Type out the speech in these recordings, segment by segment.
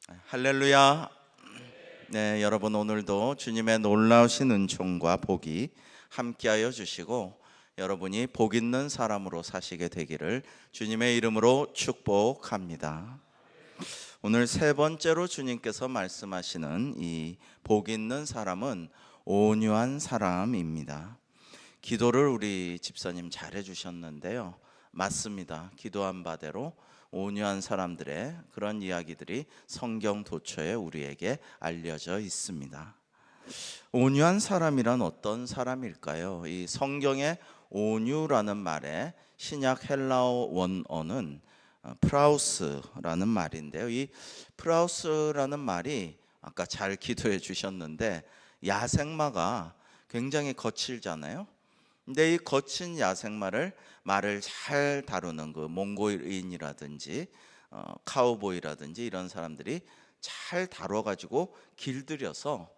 할렐루야. 네, 여러분 오늘도 주님의 놀라우신 은총과 복이 함께하여 주시고 여러분이 복 있는 사람으로 사시게 되기를 주님의 이름으로 축복합니다. 오늘 세 번째로 주님께서 말씀하시는 이 복 있는 사람은 온유한 사람입니다. 기도를 우리 집사님 잘해 주셨는데요, 맞습니다. 기도한 바대로 온유한 사람들의 그런 이야기들이 성경 도처에 우리에게 알려져 있습니다. 온유한 사람이란 어떤 사람일까요? 이 성경의 온유라는 말의 신약 헬라어 원어는 프라우스라는 말인데요, 이 프라우스라는 말이 아까 잘 기도해 주셨는데 야생마가 굉장히 거칠잖아요. 근데 이 거친 야생마를 말을 잘 다루는 그 몽골인이라든지 카우보이라든지 이런 사람들이 잘 다뤄가지고 길들여서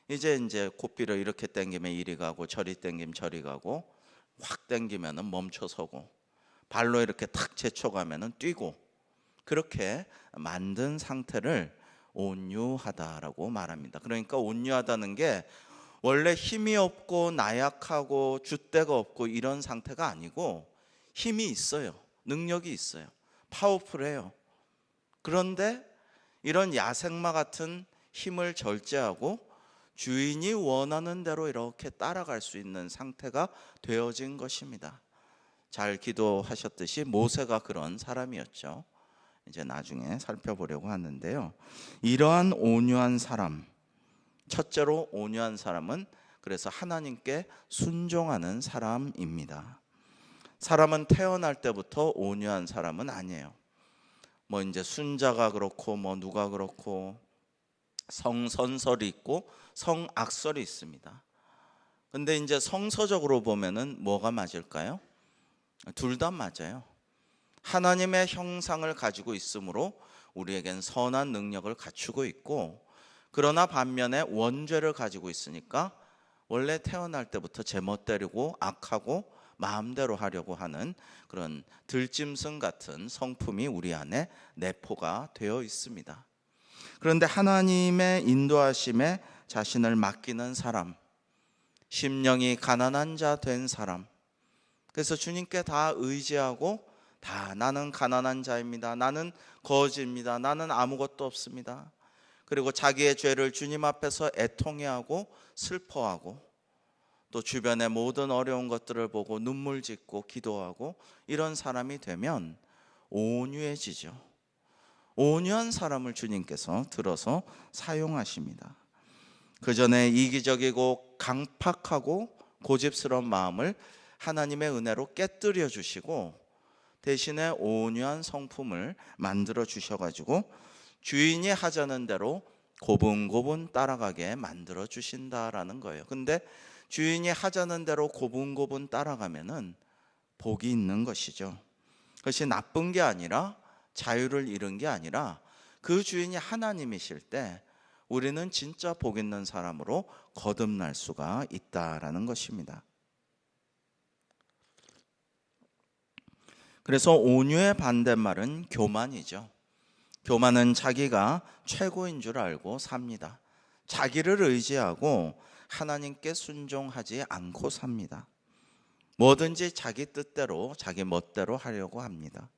이제 고삐를 이렇게 당기면 이리 가고 저리 당기면 저리 가고 확 당기면은 멈춰서고 발로 이렇게 탁 제쳐가면은 뛰고 그렇게 만든 상태를 온유하다라고 말합니다. 그러니까 온유하다는 게 원래 힘이 없고 나약하고 줏대가 없고 이런 상태가 아니고 힘이 있어요. 능력이 있어요. 파워풀해요. 그런데 이런 야생마 같은 힘을 절제하고 주인이 원하는 대로 이렇게 따라갈 수 있는 상태가 되어진 것입니다. 잘 기도하셨듯이 모세가 그런 사람이었죠. 이제 나중에 살펴보려고 하는데요, 이러한 온유한 사람, 첫째로 온유한 사람은 그래서 하나님께 순종하는 사람입니다. 사람은 태어날 때부터 온유한 사람은 아니에요. 뭐 이제 순자가 그렇고 뭐 누가 그렇고 성선설이 있고 성악설이 있습니다. 근데 이제 성서적으로 보면은 뭐가 맞을까요? 둘 다 맞아요. 하나님의 형상을 가지고 있으므로 우리에겐 선한 능력을 갖추고 있고, 그러나 반면에 원죄를 가지고 있으니까 원래 태어날 때부터 제멋대로고 악하고 마음대로 하려고 하는 그런 들짐승 같은 성품이 우리 안에 내포가 되어 있습니다. 그런데 하나님의 인도하심에 자신을 맡기는 사람, 심령이 가난한 자 된 사람, 그래서 주님께 다 의지하고 다 나는 가난한 자입니다, 나는 거지입니다, 나는 아무것도 없습니다, 그리고 자기의 죄를 주님 앞에서 애통해하고 슬퍼하고 또 주변의 모든 어려운 것들을 보고 눈물 짓고 기도하고 이런 사람이 되면 온유해지죠. 온유한 사람을 주님께서 들어서 사용하십니다. 그 전에 이기적이고 강팍하고 고집스러운 마음을 하나님의 은혜로 깨뜨려 주시고 대신에 온유한 성품을 만들어 주셔가지고 주인이 하자는 대로 고분고분 따라가게 만들어 주신다라는 거예요. 근데 주인이 하자는 대로 고분고분 따라가면은 복이 있는 것이죠. 그것이 나쁜 게 아니라, 자유를 잃은 게 아니라 그 주인이 하나님이실 때 우리는 진짜 복 있는 사람으로 거듭날 수가 있다라는 것입니다. 그래서 온유의 반대말은 교만이죠. 교만은 자기가 최고인 줄 알고 삽니다. 자기를 의지하고 하나님께 순종하지 않고 삽니다. 뭐든지 자기 뜻대로 자기 멋대로 하려고 합니다.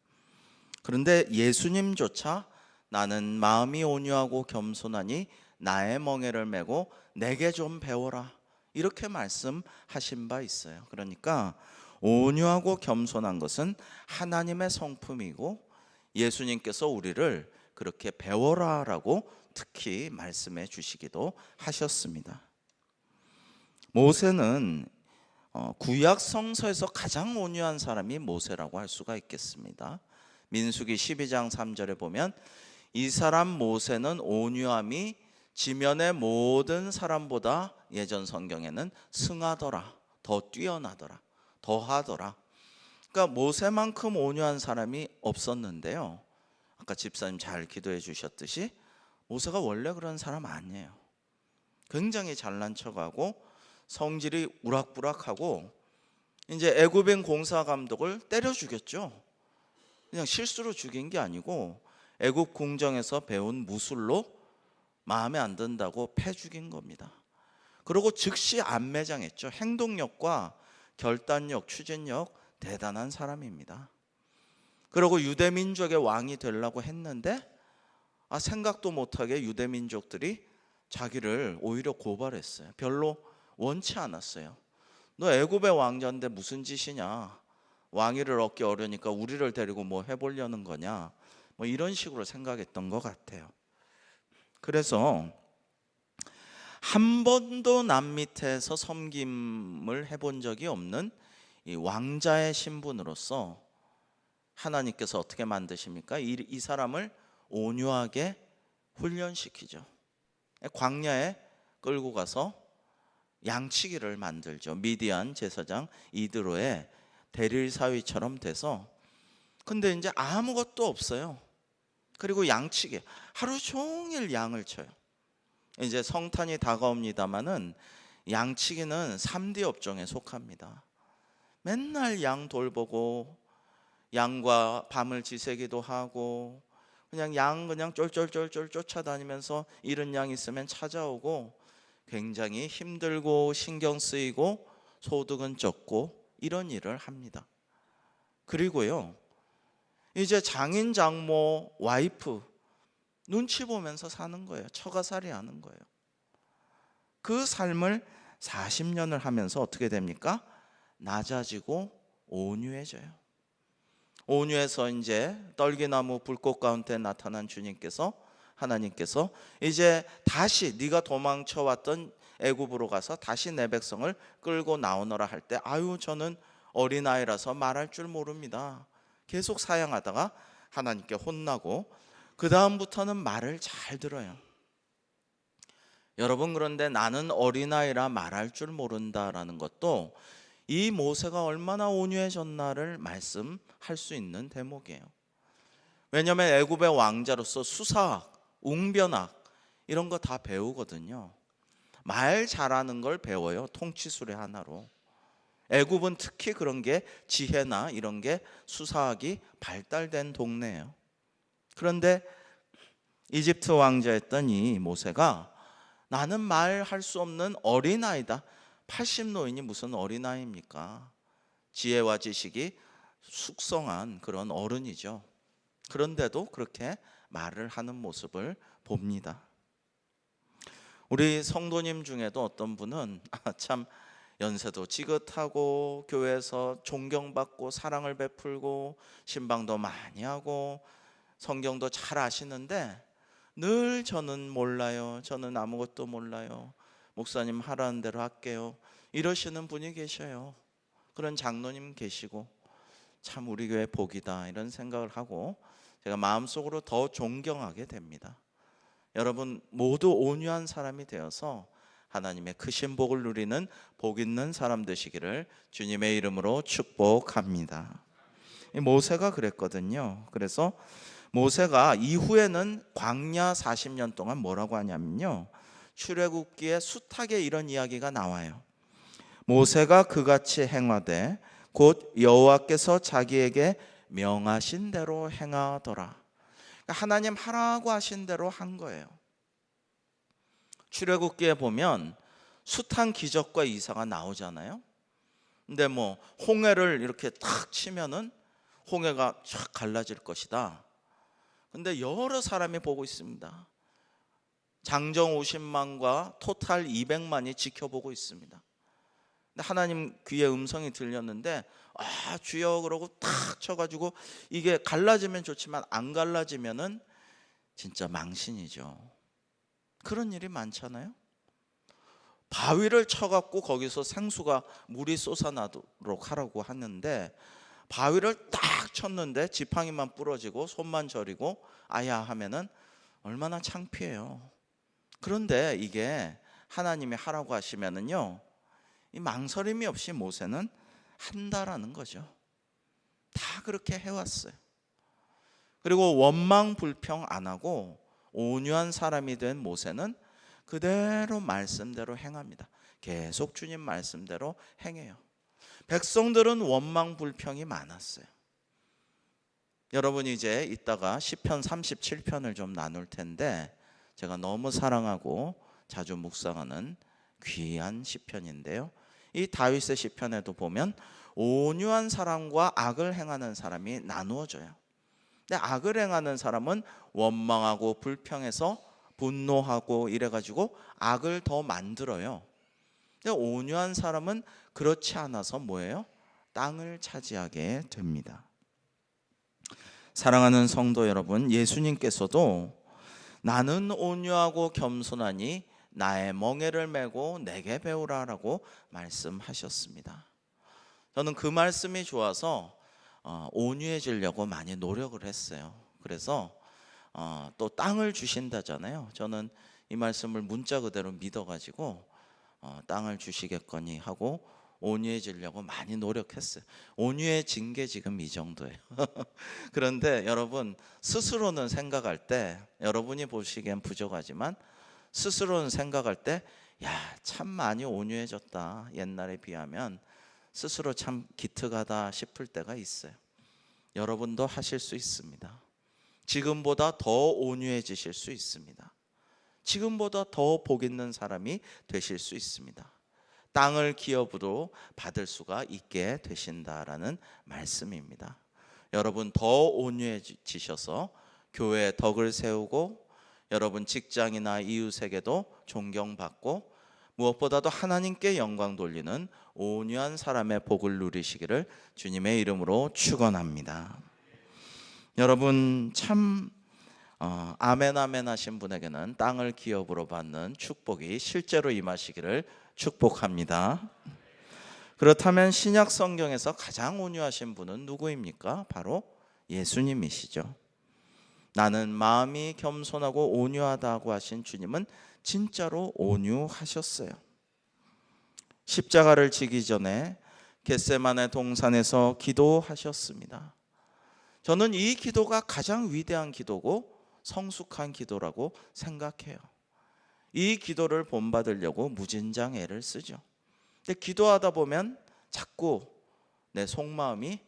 그런데 예수님조차 나는 마음이 온유하고 겸손하니 나의 멍에를 메고 내게 좀 배워라, 이렇게 말씀하신 바 있어요. 그러니까 온유하고 겸손한 것은 하나님의 성품이고 예수님께서 우리를 그렇게 배워라라고 특히 말씀해 주시기도 하셨습니다. 모세는 구약 성서에서 가장 온유한 사람이 모세라고 할 수가 있겠습니다. 민수기 12장 3절에 보면 이 사람 모세는 온유함이 지면의 모든 사람보다, 예전 성경에는 승하더라, 더 뛰어나더라, 더하더라. 그러니까 모세만큼 온유한 사람이 없었는데요, 아까 집사님 잘 기도해 주셨듯이 모세가 원래 그런 사람 아니에요. 굉장히 잘난 척하고 성질이 우락부락하고 이제 애굽인 공사 감독을 때려 죽였죠. 그냥 실수로 죽인 게 아니고 애굽 궁정에서 배운 무술로 마음에 안 든다고 패 죽인 겁니다. 그리고 즉시 안매장했죠. 행동력과 결단력, 추진력 대단한 사람입니다. 그리고 유대민족의 왕이 되려고 했는데 생각도 못하게 유대민족들이 자기를 오히려 고발했어요. 별로 원치 않았어요. 너 애굽의 왕자인데 무슨 짓이냐, 왕위를 얻기 어려니까 우리를 데리고 뭐 해보려는 거냐, 뭐 이런 식으로 생각했던 것 같아요. 그래서 한 번도 남 밑에서 섬김을 해본 적이 없는 이 왕자의 신분으로서 하나님께서 어떻게 만드십니까? 이 사람을 온유하게 훈련시키죠. 광야에 끌고 가서 양치기를 만들죠. 미디안 제사장 이드로의 대릴사위처럼 돼서. 근데 이제 아무것도 없어요. 그리고 양치기 하루 종일 양을 쳐요. 이제 성탄이 다가옵니다마는 양치기는 3D 업종에 속합니다. 맨날 양 돌보고 양과 밤을 지새기도 하고 그냥 쫄쫄쫄쫄 쫓아다니면서 잃은 양 있으면 찾아오고 굉장히 힘들고 신경 쓰이고 소득은 적고 이런 일을 합니다. 그리고요, 이제 장인 장모 와이프 눈치 보면서 사는 거예요. 처가살이 하는 거예요. 그 삶을 40년을 하면서 어떻게 됩니까? 낮아지고 온유해져요. 온유해서 이제 떨기나무 불꽃 가운데 나타난 주님께서, 하나님께서 이제 다시 네가 도망쳐왔던 애굽으로 가서 다시 내 백성을 끌고 나오너라 할 때, 저는 어린아이라서 말할 줄 모릅니다. 계속 사양하다가 하나님께 혼나고 그 다음부터는 말을 잘 들어요. 여러분, 그런데 나는 어린아이라 말할 줄 모른다라는 것도 이 모세가 얼마나 온유해졌나를 말씀할 수 있는 대목이에요. 왜냐하면 애굽의 왕자로서 수사학, 웅변학 이런 거 다 배우거든요. 말 잘하는 걸 배워요. 통치술의 하나로. 애굽은 특히 그런 게 지혜나 이런 게 수사학이 발달된 동네예요. 그런데 이집트 왕자였던 이 모세가 나는 말할 수 없는 어린아이다. 80노인이 무슨 어린아이입니까? 지혜와 지식이 숙성한 그런 어른이죠. 그런데도 그렇게 말을 하는 모습을 봅니다. 우리 성도님 중에도 어떤 분은 참 연세도 지긋하고 교회에서 존경받고 사랑을 베풀고 신방도 많이 하고 성경도 잘 아시는데 늘 저는 몰라요. 저는 아무것도 몰라요. 목사님 하라는 대로 할게요. 이러시는 분이 계셔요. 그런 장로님 계시고 참 우리 교회 복이다 이런 생각을 하고 제가 마음속으로 더 존경하게 됩니다. 여러분 모두 온유한 사람이 되어서 하나님의 크신 복을 누리는 복 있는 사람 되시기를 주님의 이름으로 축복합니다. 모세가 그랬거든요. 그래서 모세가 이후에는 광야 40년 동안 뭐라고 하냐면요, 출애굽기에 숱하게 이런 이야기가 나와요. 모세가 그같이 행하되 곧 여호와께서 자기에게 명하신 대로 행하더라. 하나님 하라고 하신 대로 한 거예요. 출애굽기에 보면 숱한 기적과 이사가 나오잖아요. 근데 뭐 홍해를 이렇게 탁 치면은 홍해가 쫙 갈라질 것이다. 근데 여러 사람이 보고 있습니다. 장정 50만과 토탈 200만이 지켜보고 있습니다. 근데 하나님 귀에 음성이 들렸는데 주여 그러고 탁 쳐가지고 이게 갈라지면 좋지만 안 갈라지면은 진짜 망신이죠. 그런 일이 많잖아요. 바위를 쳐갖고 거기서 생수가 물이 솟아나도록 하라고 하는데 바위를 딱 쳤는데 지팡이만 부러지고 손만 저리고 아야 하면은 얼마나 창피해요. 그런데 이게 하나님이 하라고 하시면은요, 이 망설임이 없이 모세는 한다라는 거죠. 다 그렇게 해왔어요. 그리고 원망 불평 안 하고 온유한 사람이 된 모세는 그대로 말씀대로 행합니다. 계속 주님 말씀대로 행해요. 백성들은 원망 불평이 많았어요. 여러분이 이제 이따가 시편 37편을 좀 나눌 텐데 제가 너무 사랑하고 자주 묵상하는 귀한 시편인데요. 이 다윗의 시편에도 보면 온유한 사람과 악을 행하는 사람이 나누어져요. 근데 악을 행하는 사람은 원망하고 불평해서 분노하고 이래가지고 악을 더 만들어요. 근데 온유한 사람은 그렇지 않아서 뭐예요? 땅을 차지하게 됩니다. 사랑하는 성도 여러분, 예수님께서도 나는 온유하고 겸손하니 나의 멍에를 메고 내게 배우라라고 말씀하셨습니다. 저는 그 말씀이 좋아서 온유해지려고 많이 노력을 했어요. 그래서 또 땅을 주신다잖아요. 저는 이 말씀을 문자 그대로 믿어가지고 땅을 주시겠거니 하고 온유해지려고 많이 노력했어요. 온유해진 게 지금 이 정도예요. 그런데 여러분, 스스로는 생각할 때, 여러분이 보시기엔 부족하지만 스스로는 생각할 때, 야, 참 많이 온유해졌다. 옛날에 비하면 스스로 참 기특하다 싶을 때가 있어요. 여러분도 하실 수 있습니다. 지금보다 더 온유해지실 수 있습니다. 지금보다 더 복 있는 사람이 되실 수 있습니다. 땅을 기업으로 받을 수가 있게 되신다라는 말씀입니다. 여러분 더 온유해지셔서 교회에 덕을 세우고 여러분 직장이나 이웃에게도 존경받고 무엇보다도 하나님께 영광 돌리는 온유한 사람의 복을 누리시기를 주님의 이름으로 축원합니다. 여러분 참 아멘 아멘 하신 분에게는 땅을 기업으로 받는 축복이 실제로 임하시기를 축복합니다. 그렇다면 신약 성경에서 가장 온유하신 분은 누구입니까? 바로 예수님이시죠. 나는 마음이 겸손하고 온유하다고 하신 주님은 진짜로 온유하셨어요. 십자가를 지기 전에 겟세마네 동산에서 기도하셨습니다. 저는 이 기도가 가장 위대한 기도고 성숙한 기도라고 생각해요. 이 기도를 본받으려고 무진장 애를 쓰죠. 근데 기도하다 보면 자꾸 내 속마음이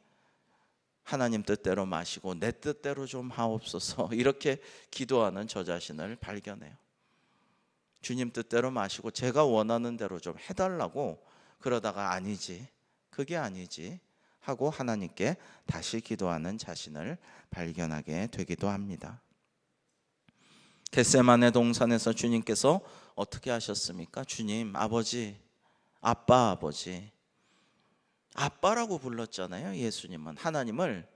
하나님 뜻대로 마시고 내 뜻대로 좀 하옵소서 이렇게 기도하는 저 자신을 발견해요. 주님 뜻대로 마시고 제가 원하는 대로 좀 해달라고 그러다가 아니지, 그게 아니지 하고 하나님께 다시 기도하는 자신을 발견하게 되기도 합니다. 겟세마네 동산에서 주님께서 어떻게 하셨습니까? 주님, 아버지, 아버지, 아빠라고 불렀잖아요. 예수님은 하나님을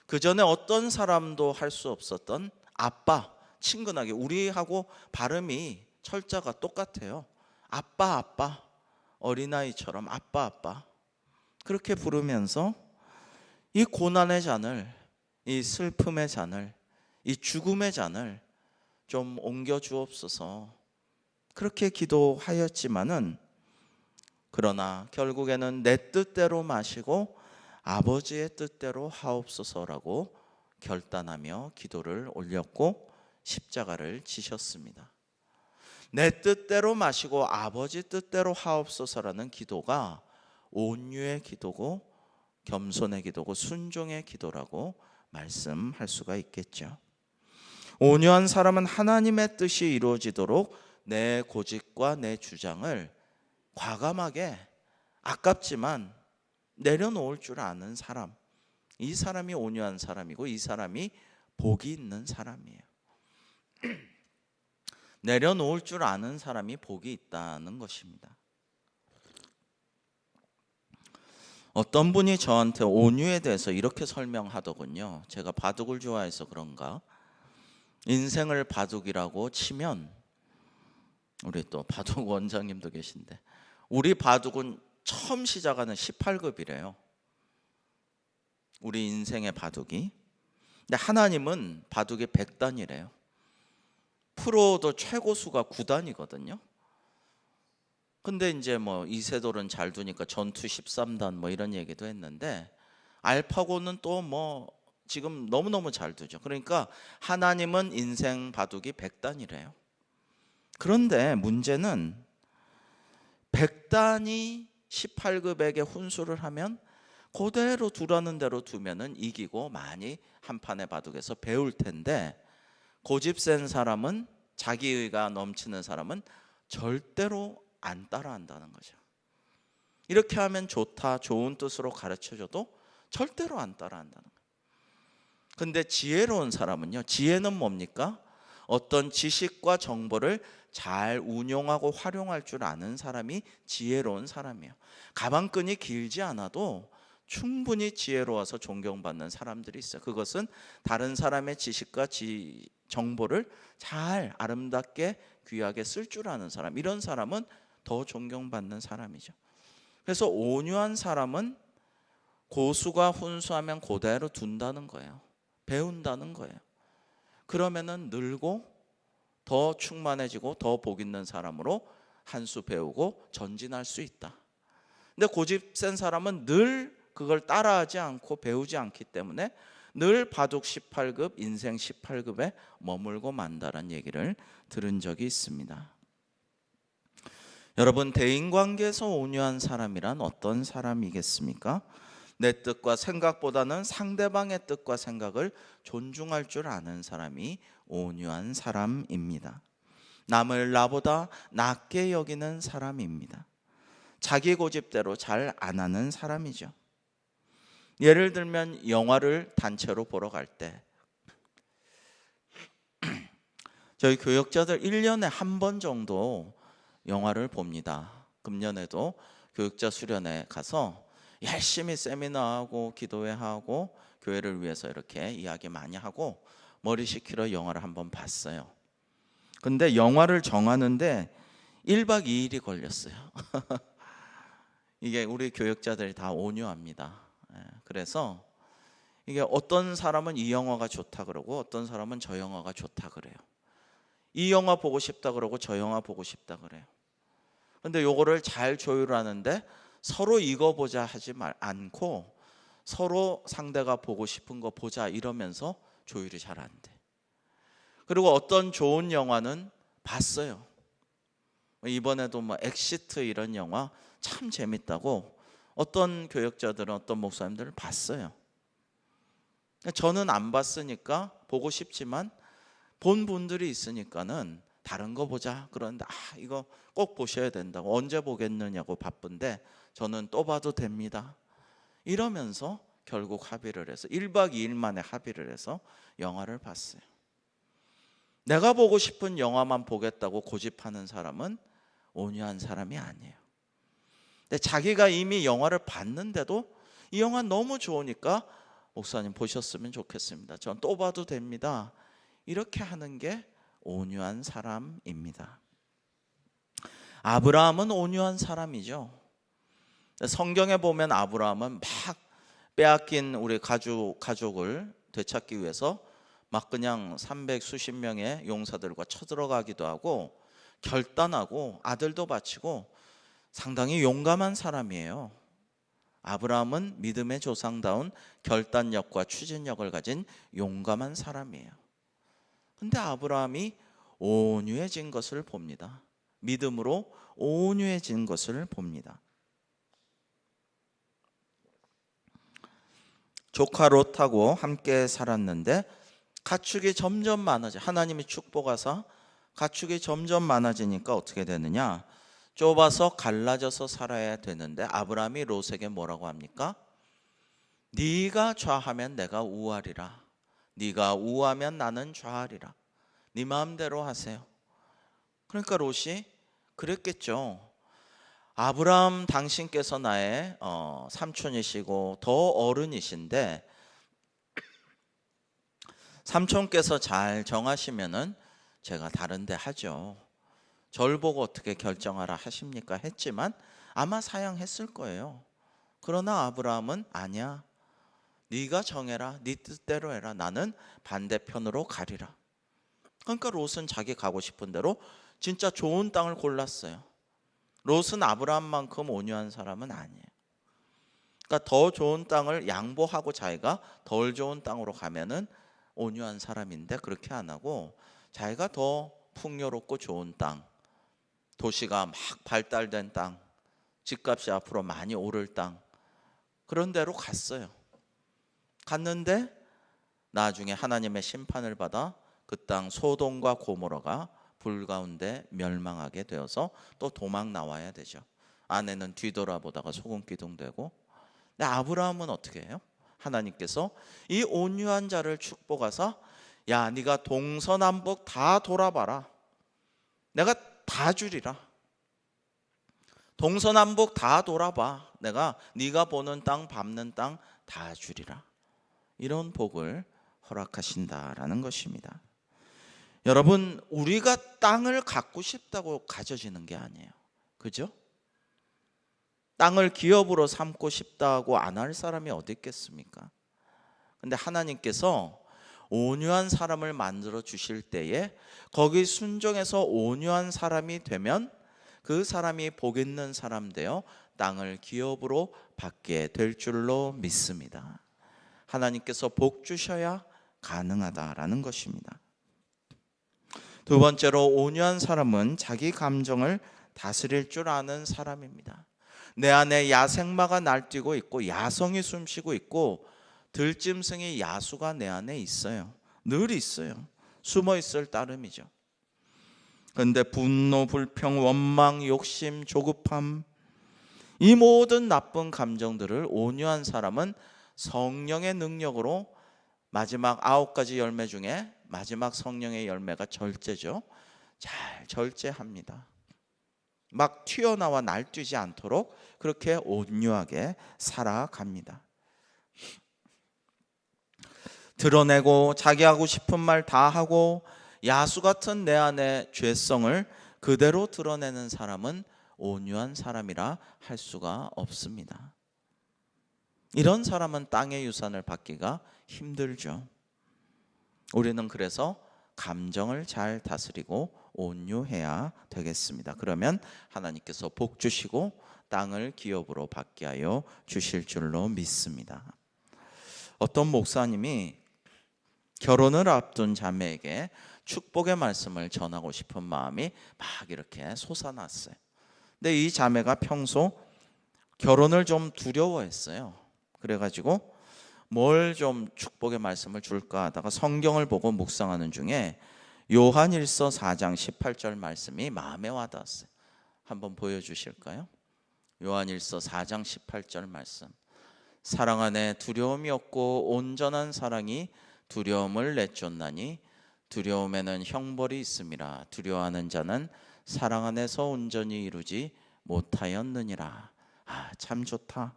그 전에 어떤 사람도 할 수 없었던 아빠, 친근하게, 우리하고 발음이 철자가 똑같아요. 아빠, 어린아이처럼 아빠 그렇게 부르면서 이 고난의 잔을, 이 슬픔의 잔을, 이 죽음의 잔을 좀 옮겨 주옵소서 그렇게 기도하였지만은 그러나 결국에는 내 뜻대로 마시고 아버지의 뜻대로 하옵소서라고 결단하며 기도를 올렸고 십자가를 지셨습니다. 내 뜻대로 마시고 아버지 뜻대로 하옵소서라는 기도가 온유의 기도고 겸손의 기도고 순종의 기도라고 말씀할 수가 있겠죠. 온유한 사람은 하나님의 뜻이 이루어지도록 내 고집과 내 주장을 과감하게 아깝지만 내려놓을 줄 아는 사람, 이 사람이 온유한 사람이고 이 사람이 복이 있는 사람이에요. 내려놓을 줄 아는 사람이 복이 있다는 것입니다. 어떤 분이 저한테 온유에 대해서 이렇게 설명하더군요. 제가 바둑을 좋아해서 그런가, 인생을 바둑이라고 치면, 우리 또 바둑 원장님도 계신데 우리 바둑은 처음 시작하는 18급이래요. 우리 인생의 바둑이. 근데 하나님은 바둑이 100단이래요. 프로도 최고수가 9단이거든요. 근데 이제 뭐 이세돌은 잘 두니까 전투 13단 뭐 이런 얘기도 했는데 알파고는 또 뭐 지금 너무너무 잘 두죠. 그러니까 하나님은 인생 바둑이 100단이래요. 그런데 문제는 100단이 18급에게 훈수를 하면 그대로 두라는 대로 두면은 이기고 많이 한판의 바둑에서 배울 텐데, 고집 센 사람은, 자기의가 넘치는 사람은 절대로 안 따라한다는 거죠. 이렇게 하면 좋다, 좋은 뜻으로 가르쳐줘도 절대로 안 따라한다는 거예요. 근데 지혜로운 사람은요, 지혜는 뭡니까? 어떤 지식과 정보를 잘 운용하고 활용할 줄 아는 사람이 지혜로운 사람이에요. 가방끈이 길지 않아도 충분히 지혜로워서 존경받는 사람들이 있어요. 그것은 다른 사람의 지식과 정보를 잘 아름답게 귀하게 쓸 줄 아는 사람, 이런 사람은 더 존경받는 사람이죠. 그래서 온유한 사람은 고수가 훈수하면 그대로 둔다는 거예요. 배운다는 거예요. 그러면은 늘고 더 충만해지고 더 복 있는 사람으로 한 수 배우고 전진할 수 있다. 근데 고집 센 사람은 늘 그걸 따라하지 않고 배우지 않기 때문에 늘 바둑 18급, 인생 18급에 머물고 만다라는 얘기를 들은 적이 있습니다. 여러분, 대인관계에서 온유한 사람이란 어떤 사람이겠습니까? 내 뜻과 생각보다는 상대방의 뜻과 생각을 존중할 줄 아는 사람이 온유한 사람입니다. 남을 나보다 낮게 여기는 사람입니다. 자기 고집대로 잘 안 하는 사람이죠. 예를 들면 영화를 단체로 보러 갈 때 저희 교역자들 1년에 한 번 정도 영화를 봅니다. 금년에도 교육자 수련회 가서 열심히 세미나하고 기도회하고 교회를 위해서 이렇게 이야기 많이 하고 머리 식히러 영화를 한번 봤어요. 근데 영화를 정하는데 1박 2일이 걸렸어요. 이게 우리 교육자들이 다 온유합니다. 그래서 이게 어떤 사람은 이 영화가 좋다 그러고 어떤 사람은 저 영화가 좋다 그래요. 이 영화 보고 싶다 그러고 저 영화 보고 싶다 그래요. 근데 요거를 잘 조율하는데 서로 이거 보자 하지 않고 서로 상대가 보고 싶은 거 보자 이러면서 조율이 잘 안 돼. 그리고 어떤 좋은 영화는 봤어요. 이번에도 엑시트 이런 영화 참 재밌다고 어떤 교역자들은 어떤 목사님들을 봤어요. 저는 안 봤으니까 보고 싶지만 본 분들이 있으니까는 다른 거 보자 그러는데 이거 꼭 보셔야 된다고, 언제 보겠느냐고 바쁜데 저는 또 봐도 됩니다 이러면서 결국 합의를 해서 1박 2일 만에 합의를 해서 영화를 봤어요. 내가 보고 싶은 영화만 보겠다고 고집하는 사람은 온유한 사람이 아니에요. 근데 자기가 이미 영화를 봤는데도 이 영화 너무 좋으니까 목사님 보셨으면 좋겠습니다, 전 또 봐도 됩니다, 이렇게 하는 게 온유한 사람입니다. 아브라함은 온유한 사람이죠. 성경에 보면 아브라함은 막 빼앗긴 우리 가족을 되찾기 위해서 막 그냥 300 수십 명의 용사들과 쳐들어가기도 하고 결단하고 아들도 바치고 상당히 용감한 사람이에요. 아브라함은 믿음의 조상다운 결단력과 추진력을 가진 용감한 사람이에요. 근데 아브라함이 온유해진 것을 봅니다. 믿음으로 온유해진 것을 봅니다. 조카 롯하고 함께 살았는데 가축이 점점 많아져. 하나님이 축복하사 가축이 점점 많아지니까 어떻게 되느냐? 좁아서 갈라져서 살아야 되는데 아브라함이 롯에게 뭐라고 합니까? 네가 좌하면 내가 우하리라. 네가 우하면 나는 좌하리라. 네 마음대로 하세요. 그러니까 롯이 그랬겠죠. 아브라함, 당신께서 나의 삼촌이시고 더 어른이신데 삼촌께서 잘 정하시면은 제가 다른 데 하죠. 절 보고 어떻게 결정하라 하십니까? 했지만 아마 사양했을 거예요. 그러나 아브라함은 아니야, 네가 정해라, 네 뜻대로 해라, 나는 반대편으로 가리라. 그러니까 롯은 자기 가고 싶은 대로 진짜 좋은 땅을 골랐어요. 롯은 아브라함만큼 온유한 사람은 아니에요. 그러니까 더 좋은 땅을 양보하고 자기가 덜 좋은 땅으로 가면은 온유한 사람인데 그렇게 안 하고 자기가 더 풍요롭고 좋은 땅, 도시가 막 발달된 땅, 집값이 앞으로 많이 오를 땅, 그런 데로 갔어요. 갔는데 나중에 하나님의 심판을 받아 그 땅 소돔과 고모라가 불 가운데 멸망하게 되어서 또 도망 나와야 되죠. 아내는 뒤돌아보다가 소금 기둥되고. 근데 아브라함은 어떻게 해요? 하나님께서 이 온유한 자를 축복하사 야, 네가 동서남북 다 돌아봐라. 내가 다 주리라. 동서남북 다 돌아봐. 내가 네가 보는 땅 밟는 땅 다 주리라. 이런 복을 허락하신다라는 것입니다. 여러분, 우리가 땅을 갖고 싶다고 가져지는 게 아니에요. 그죠? 땅을 기업으로 삼고 싶다고 안 할 사람이 어디 있겠습니까? 근데 하나님께서 온유한 사람을 만들어 주실 때에 거기 순종해서 온유한 사람이 되면 그 사람이 복 있는 사람 되어 땅을 기업으로 받게 될 줄로 믿습니다. 하나님께서 복 주셔야 가능하다라는 것입니다. 두 번째로, 온유한 사람은 자기 감정을 다스릴 줄 아는 사람입니다. 내 안에 야생마가 날뛰고 있고 야성이 숨쉬고 있고 들짐승이 야수가 내 안에 있어요. 늘 있어요. 숨어 있을 따름이죠. 그런데 분노, 불평, 원망, 욕심, 조급함, 이 모든 나쁜 감정들을 온유한 사람은 성령의 능력으로 마지막 9가지 열매 중에 마지막 성령의 열매가 절제죠. 잘 절제합니다. 막 튀어나와 날뛰지 않도록 그렇게 온유하게 살아갑니다. 드러내고 자기 하고 싶은 말 다 하고 야수 같은 내 안의 죄성을 그대로 드러내는 사람은 온유한 사람이라 할 수가 없습니다. 이런 사람은 땅의 유산을 받기가 힘들죠. 우리는 그래서 감정을 잘 다스리고 온유해야 되겠습니다. 그러면 하나님께서 복 주시고 땅을 기업으로 받게 하여 주실 줄로 믿습니다. 어떤 목사님이 결혼을 앞둔 자매에게 축복의 말씀을 전하고 싶은 마음이 막 이렇게 솟아났어요. 근데 이 자매가 평소 결혼을 좀 두려워했어요. 그래가지고 뭘 좀 축복의 말씀을 줄까 하다가 성경을 보고 묵상하는 중에 요한일서 4장 18절 말씀이 마음에 와닿았어요. 한번 보여주실까요? 요한일서 4장 18절 말씀. 사랑 안에 두려움이 없고 온전한 사랑이 두려움을 내쫓나니 두려움에는 형벌이 있음이라. 두려워하는 자는 사랑 안에서 온전히 이루지 못하였느니라. 참 좋다.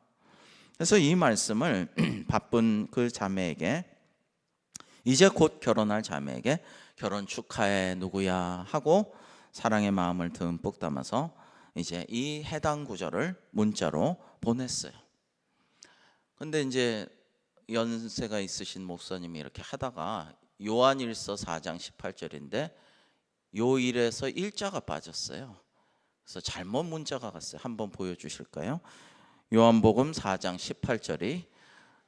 그래서 이 말씀을 바쁜 그 자매에게, 이제 곧 결혼할 자매에게 결혼 축하해 누구야 하고 사랑의 마음을 듬뿍 담아서 이제 이 해당 구절을 문자로 보냈어요. 근데 이제 연세가 있으신 목사님이 이렇게 하다가 요한일서 4장 18절인데 요일에서 일자가 빠졌어요. 그래서 잘못 문자가 갔어요. 한번 보여주실까요? 요한복음 4장 18절이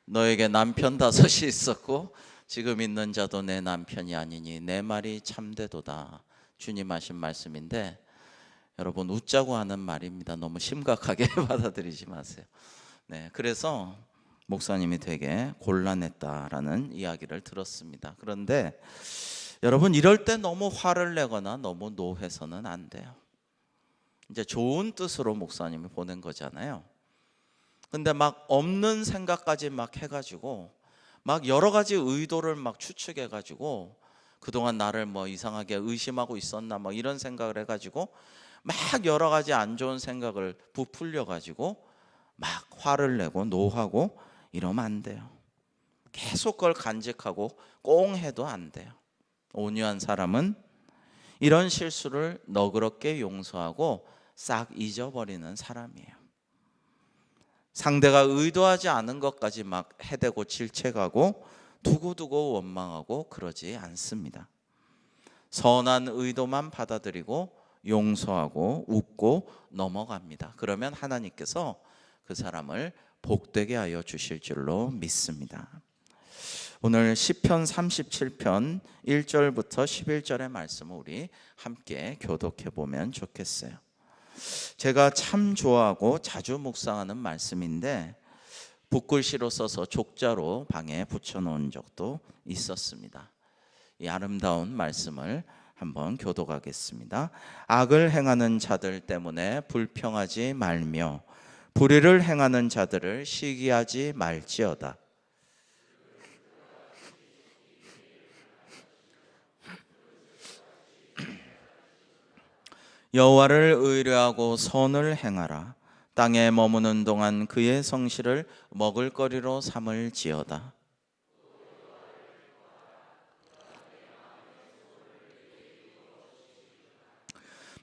너에게 남편 5이 있었고 지금 있는 자도 내 남편이 아니니 내 말이 참되도다. 주님 하신 말씀인데 여러분, 웃자고 하는 말입니다. 너무 심각하게 받아들이지 마세요. 네, 그래서 목사님이 되게 곤란했다라는 이야기를 들었습니다. 그런데 여러분, 이럴 때 너무 화를 내거나 너무 노해서는 안 돼요. 이제 좋은 뜻으로 목사님이 보낸 거잖아요. 근데 막 없는 생각까지 막 해가지고 막 여러 가지 의도를 막 추측해가지고 그동안 나를 뭐 이상하게 의심하고 있었나 뭐 이런 생각을 해가지고 막 여러 가지 안 좋은 생각을 부풀려가지고 막 화를 내고 노하고 이러면 안 돼요. 계속 그걸 간직하고 꽁 해도 안 돼요. 온유한 사람은 이런 실수를 너그럽게 용서하고 싹 잊어버리는 사람이에요. 상대가 의도하지 않은 것까지 막 해대고 질책하고 두고두고 원망하고 그러지 않습니다. 선한 의도만 받아들이고 용서하고 웃고 넘어갑니다. 그러면 하나님께서 그 사람을 복되게 하여 주실 줄로 믿습니다. 오늘 시편 37편 1절부터 11절의 말씀을 우리 함께 교독해 보면 좋겠어요. 제가 참 좋아하고 자주 묵상하는 말씀인데 붓글씨로 써서 족자로 방에 붙여놓은 적도 있었습니다. 이 아름다운 말씀을 한번 교독하겠습니다. 악을 행하는 자들 때문에 불평하지 말며 불의를 행하는 자들을 시기하지 말지어다. 여호와를 의뢰하고 선을 행하라. 땅에 머무는 동안 그의 성실을 먹을거리로 삼을지어다.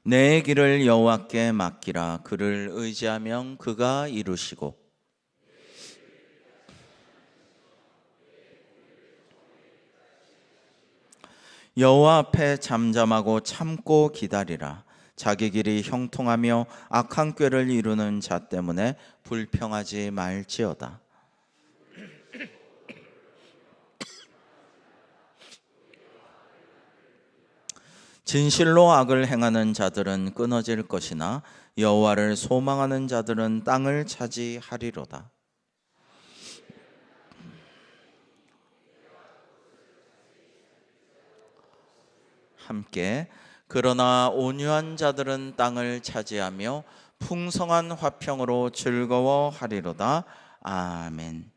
내 길을 여호와께 맡기라. 그를 의지하면 그가 이루시고 여호와 앞에 잠잠하고 참고 기다리라. 자기 길이 형통하며 악한 꾀를 이루는 자 때문에 불평하지 말지어다. 진실로 악을 행하는 자들은 끊어질 것이나 여호와를 소망하는 자들은 땅을 차지하리로다. 함께 그러나 온유한 자들은 땅을 차지하며 풍성한 화평으로 즐거워하리로다. 아멘.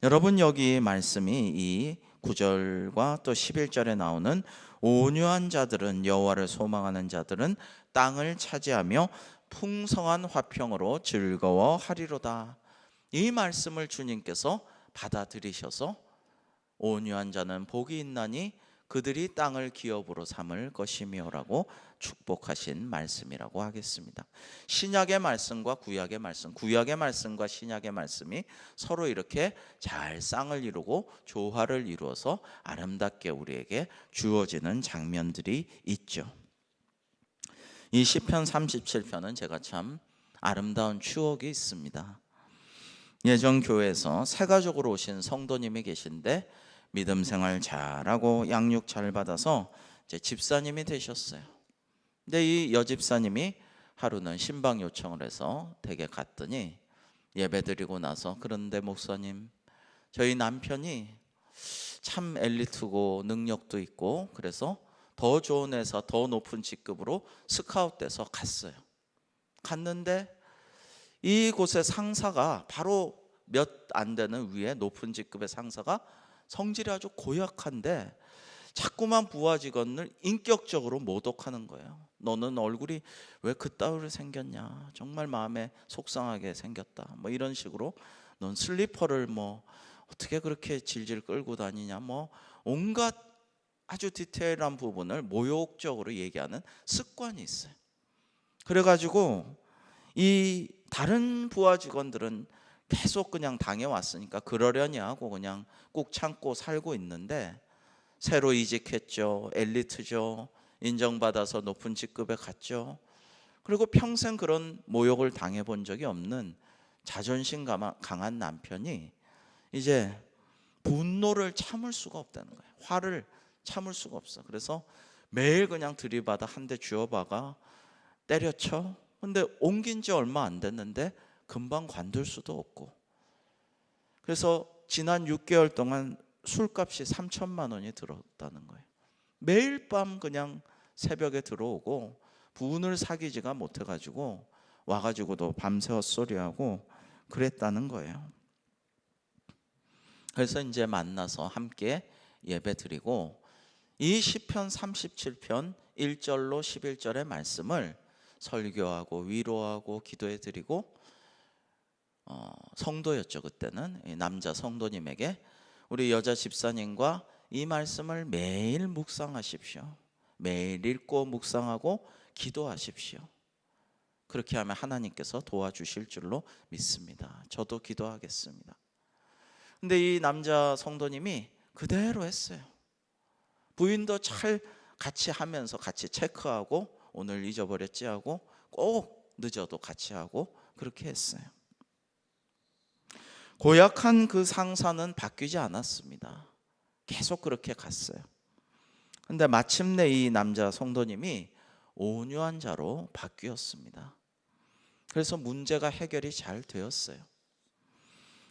여러분, 여기 말씀이 이 9절과 또 11절에 나오는 온유한 자들은, 여호와를 소망하는 자들은 땅을 차지하며 풍성한 화평으로 즐거워하리로다. 이 말씀을 주님께서 받아들이셔서 온유한 자는 복이 있나니 그들이 땅을 기업으로 삼을 것이며라고 축복하신 말씀이라고 하겠습니다. 신약의 말씀과 구약의 말씀, 구약의 말씀과 신약의 말씀이 서로 이렇게 잘 쌍을 이루고 조화를 이루어서 아름답게 우리에게 주어지는 장면들이 있죠. 이 시편 37편은 제가 참 아름다운 추억이 있습니다. 예전 교회에서 새 가족으로 오신 성도님이 계신데 믿음 생활 잘하고 양육 잘 받아서 이제 집사님이 되셨어요. 근데 이 여집사님이 하루는 신방 요청을 해서 댁에 갔더니 예배 드리고 나서, 그런데 목사님, 저희 남편이 참 엘리트고 능력도 있고 그래서 더 좋은 회사, 더 높은 직급으로 스카웃돼서 갔어요. 갔는데 이곳의 상사가, 바로 몇 안 되는 위에 높은 직급의 상사가 성질이 아주 고약한데 자꾸만 부하 직원을 인격적으로 모독하는 거예요. 너는 얼굴이 왜 그따위로 생겼냐, 정말 마음에 속상하게 생겼다, 뭐 이런 식으로. 넌 슬리퍼를 뭐 어떻게 그렇게 질질 끌고 다니냐, 뭐 온갖 아주 디테일한 부분을 모욕적으로 얘기하는 습관이 있어요. 그래가지고 이 다른 부하 직원들은 계속 그냥 당해왔으니까 그러려니 하고 그냥 꾹 참고 살고 있는데, 새로 이직했죠, 엘리트죠, 인정받아서 높은 직급에 갔죠. 그리고 평생 그런 모욕을 당해본 적이 없는 자존심 강한 남편이 이제 분노를 참을 수가 없다는 거예요. 화를 참을 수가 없어. 그래서 매일 그냥 들이받아 한 대 주워박아 때려쳐. 근데 옮긴 지 얼마 안 됐는데 금방 관둘 수도 없고, 그래서 지난 6개월 동안 술값이 3천만 원이 들었다는 거예요. 매일 밤 그냥 새벽에 들어오고 부인을 사귀지가 못해가지고 와가지고도 밤새 헛소리하고 그랬다는 거예요. 그래서 이제 만나서 함께 예배 드리고 이 시편 37편 1절로 11절의 말씀을 설교하고 위로하고 기도해 드리고, 성도였죠 그때는. 남자 성도님에게 우리 여자 집사님과 이 말씀을 매일 묵상하십시오. 매일 읽고 묵상하고 기도하십시오. 그렇게 하면 하나님께서 도와주실 줄로 믿습니다. 저도 기도하겠습니다. 근데 이 남자 성도님이 그대로 했어요. 부인도 잘 같이 하면서 같이 체크하고 오늘 잊어버렸지 하고 꼭 늦어도 같이 하고 그렇게 했어요. 고약한 그 상사는 바뀌지 않았습니다. 계속 그렇게 갔어요. 근데 마침내 이 남자 성도님이 온유한 자로 바뀌었습니다. 그래서 문제가 해결이 잘 되었어요.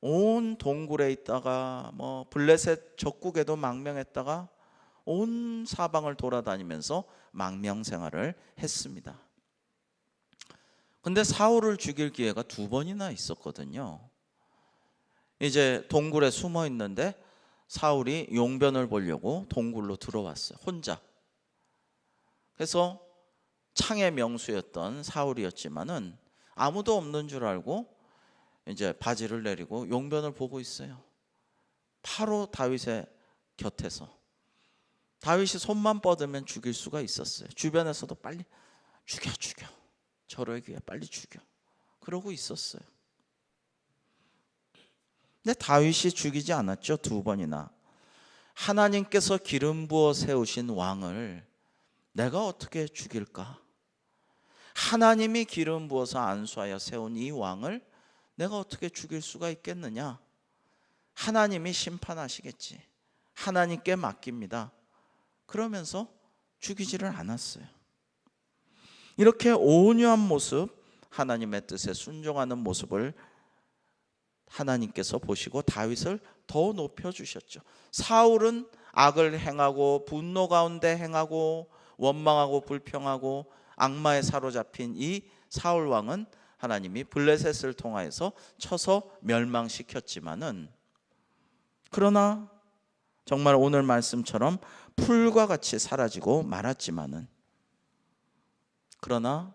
온 동굴에 있다가 뭐 블레셋 적국에도 망명했다가 온 사방을 돌아다니면서 망명 생활을 했습니다. 근데 사울을 죽일 기회가 2번이나 있었거든요. 이제 동굴에 숨어 있는데 사울이 용변을 보려고 동굴로 들어왔어요, 혼자. 그래서 창의 명수였던 사울이었지만은 아무도 없는 줄 알고 이제 바지를 내리고 용변을 보고 있어요. 바로 다윗의 곁에서. 다윗이 손만 뻗으면 죽일 수가 있었어요. 주변에서도 빨리 죽여 저를 위해 빨리 죽여 그러고 있었어요. 근데 다윗이 죽이지 않았죠. 2번이나. 하나님께서 기름 부어 세우신 왕을 내가 어떻게 죽일까? 하나님이 기름 부어서 안수하여 세운 이 왕을 내가 어떻게 죽일 수가 있겠느냐? 하나님이 심판하시겠지. 하나님께 맡깁니다. 그러면서 죽이지를 않았어요. 이렇게 온유한 모습, 하나님의 뜻에 순종하는 모습을 하나님께서 보시고 다윗을 더 높여주셨죠. 사울은 악을 행하고 분노 가운데 행하고 원망하고 불평하고 악마에 사로잡힌 이 사울 왕은 하나님이 블레셋을 통하여서 쳐서 멸망시켰지만은, 그러나 정말 오늘 말씀처럼 풀과 같이 사라지고 말았지만은, 그러나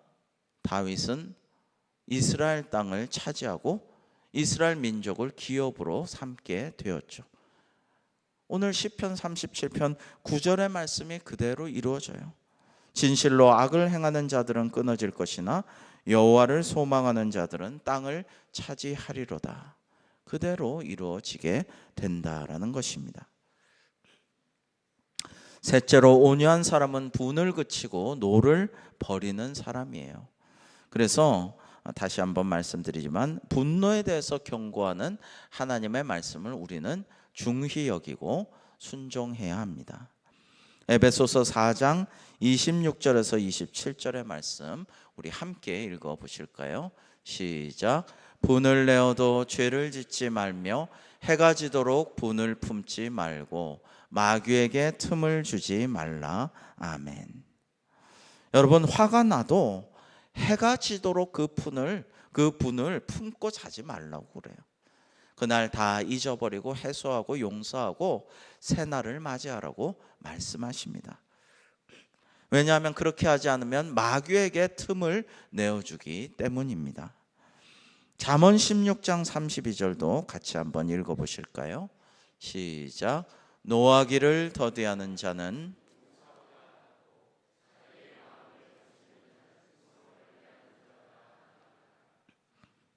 다윗은 이스라엘 땅을 차지하고 이스라엘 민족을 기업으로 삼게 되었죠. 오늘 시편 37편 9절의 말씀이 그대로 이루어져요. 진실로 악을 행하는 자들은 끊어질 것이나 여호와를 소망하는 자들은 땅을 차지하리로다. 그대로 이루어지게 된다라는 것입니다. 셋째로, 온유한 사람은 분을 그치고 노를 버리는 사람이에요. 그래서 다시 한번 말씀드리지만 분노에 대해서 경고하는 하나님의 말씀을 우리는 중히 여기고 순종해야 합니다. 에베소서 4장 26절에서 27절의 말씀 우리 함께 읽어보실까요? 시작. 분을 내어도 죄를 짓지 말며 해가 지도록 분을 품지 말고 마귀에게 틈을 주지 말라. 아멘. 여러분, 화가 나도 해가 지도록 그 분을 품고 자지 말라고 그래요. 그날 다 잊어버리고 해소하고 용서하고 새날을 맞이하라고 말씀하십니다. 왜냐하면 그렇게 하지 않으면 마귀에게 틈을 내어주기 때문입니다. 잠언 16장 32절도 같이 한번 읽어보실까요? 시작. 노하기를 더디하는 자는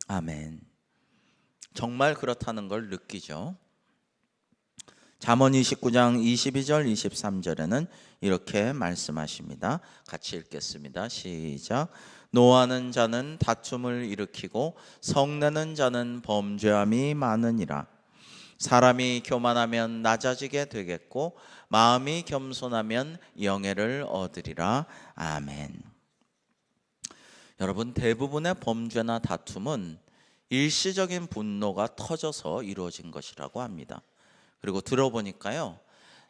아멘. 정말 그렇다는 걸 느끼죠. 잠언 29장 22절 23절에는 이렇게 말씀하십니다. 같이 읽겠습니다. 시작. 노하는 자는 다툼을 일으키고 성내는 자는 범죄함이 많으니라. 사람이 교만하면 낮아지게 되겠고 마음이 겸손하면 영예를 얻으리라. 아멘. 여러분, 대부분의 범죄나 다툼은 일시적인 분노가 터져서 이루어진 것이라고 합니다. 그리고 들어보니까요,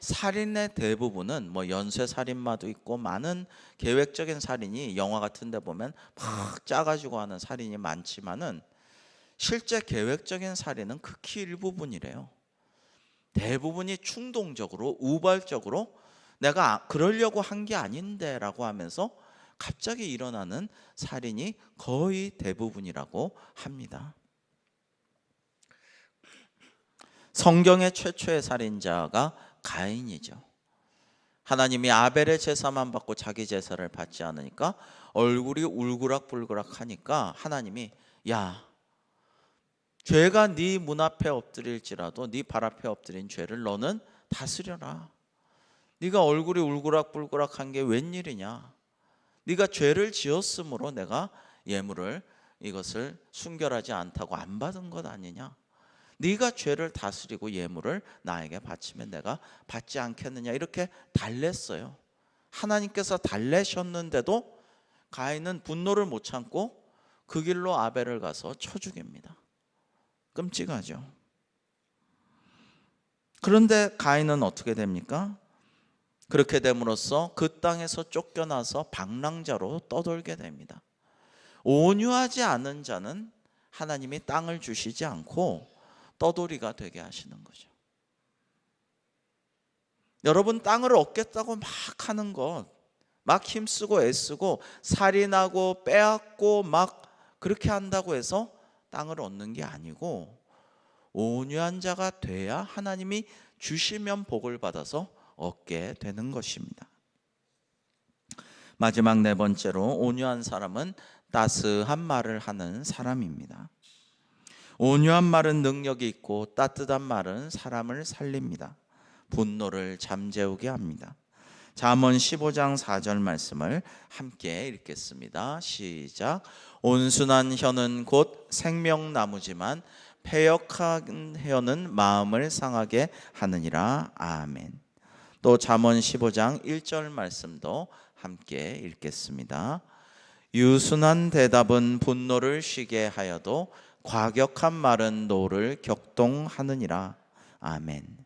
살인의 대부분은 뭐 연쇄살인마도 있고 많은 계획적인 살인이 영화 같은 데 보면 막 짜가지고 하는 살인이 많지만은 실제 계획적인 살인은 극히 일부분이래요. 대부분이 충동적으로 우발적으로 내가 그러려고 한 게 아닌데 라고 하면서 갑자기 일어나는 살인이 거의 대부분이라고 합니다. 성경의 최초의 살인자가 가인이죠. 하나님이 아벨의 제사만 받고 자기 제사를 받지 않으니까 얼굴이 울그락불그락 하니까 하나님이 야, 죄가 네 문 앞에 엎드릴지라도 네 발 앞에 엎드린 죄를 너는 다스려라. 네가 얼굴이 울그락불그락한 게 웬일이냐? 네가 죄를 지었으므로 내가 예물을 이것을 순결하지 않다고 안 받은 것 아니냐? 네가 죄를 다스리고 예물을 나에게 바치면 내가 받지 않겠느냐? 이렇게 달랬어요. 하나님께서 달래셨는데도 가인은 분노를 못 참고 그 길로 아벨을 가서 쳐 죽입니다. 끔찍하죠. 그런데 가인은 어떻게 됩니까? 그렇게 됨으로써 그 땅에서 쫓겨나서 방랑자로 떠돌게 됩니다. 온유하지 않은 자는 하나님이 땅을 주시지 않고 떠돌이가 되게 하시는 거죠. 여러분, 땅을 얻겠다고 막 하는 것, 막 힘쓰고 애쓰고 살인하고 빼앗고 막 그렇게 한다고 해서 땅을 얻는 게 아니고, 온유한 자가 돼야 하나님이 주시면 복을 받아서 얻게 되는 것입니다. 마지막 네 번째로, 온유한 사람은 따스한 말을 하는 사람입니다. 온유한 말은 능력이 있고 따뜻한 말은 사람을 살립니다. 분노를 잠재우게 합니다. 잠언 15장 4절 말씀을 함께 읽겠습니다. 시작. 온순한 혀는 곧 생명나무지만 패역한 혀는 마음을 상하게 하느니라. 아멘. 또 잠언 15장 1절 말씀도 함께 읽겠습니다. 유순한 대답은 분노를 쉬게 하여도 과격한 말은 노를 격동하느니라. 아멘.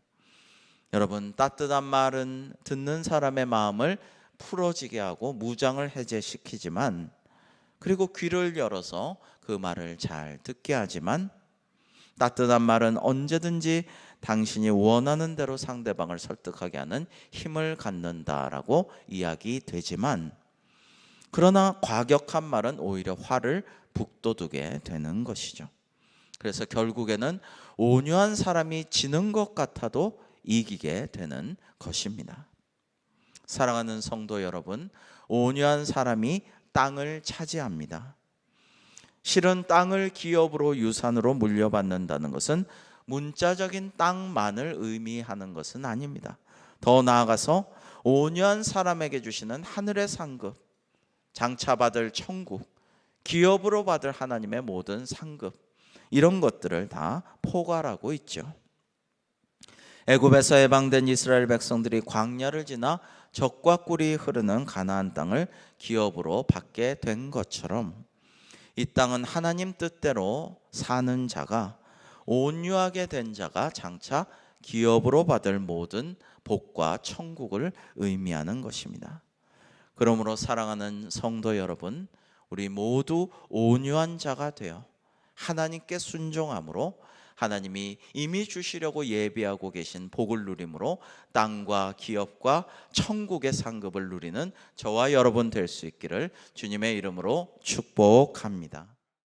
여러분, 따뜻한 말은 듣는 사람의 마음을 풀어지게 하고 무장을 해제시키지만, 그리고 귀를 열어서 그 말을 잘 듣게 하지만, 따뜻한 말은 언제든지 당신이 원하는 대로 상대방을 설득하게 하는 힘을 갖는다라고 이야기되지만, 그러나 과격한 말은 오히려 화를 북돋우게 되는 것이죠. 그래서 결국에는 온유한 사람이 지는 것 같아도 이기게 되는 것입니다. 사랑하는 성도 여러분, 온유한 사람이 땅을 차지합니다. 실은 땅을 기업으로 유산으로 물려받는다는 것은 문자적인 땅만을 의미하는 것은 아닙니다. 더 나아가서 온유한 사람에게 주시는 하늘의 상급, 장차 받을 천국, 기업으로 받을 하나님의 모든 상급, 이런 것들을 다 포괄하고 있죠. 애굽에서 해방된 이스라엘 백성들이 광야를 지나 젖과 꿀이 흐르는 가나안 땅을 기업으로 받게 된 것처럼, 이 땅은 하나님 뜻대로 사는 자가, 온유하게 된 자가 장차 기업으로 받을 모든 복과 천국을 의미하는 것입니다. 그러므로 사랑하는 성도 여러분, 우리 모두 온유한 자가 되어 하나님께 순종함으로 하나님이 이미 주시려고 예비하고 계신 복을 누림으로 땅과 기업과 천국의 상급을 누리는 저와 여러분 될 수 있기를 주님의 이름으로 축복합니다.